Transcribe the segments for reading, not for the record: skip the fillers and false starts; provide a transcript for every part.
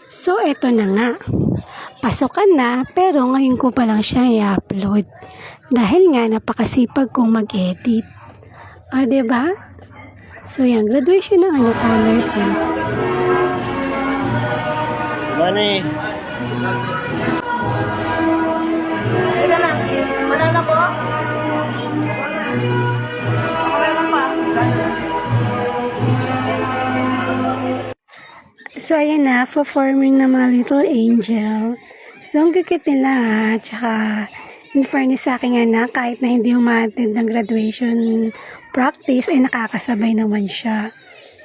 So, eto na nga. Pasokan na, pero ngayon ko pa lang siya i-upload. Dahil nga, napakasipag kong mag-edit. O, diba? So, yan. Graduation ng honors yun. Money. Teka na. Manana po? Meron pa. So, ayan na, performing ng mga little angel. So, ang gagit nila ha. Tsaka, in fairness sa aking anak, kahit na hindi umattend ng graduation practice, ay nakakasabay naman siya.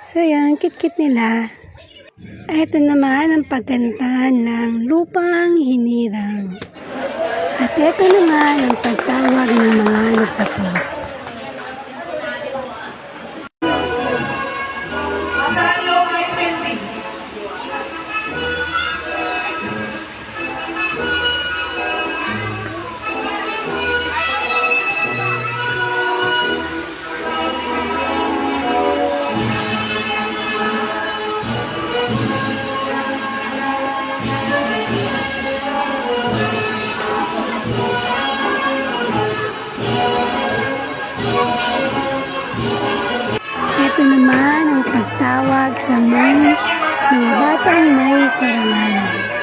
So, ayan, kit-kit nila. Ito naman ang pagkanta ng Lupang Hinirang. At ito naman ang pagtawag ng mga nagtapos. Ito naman ang pagtawag sa mga batang may karangalan.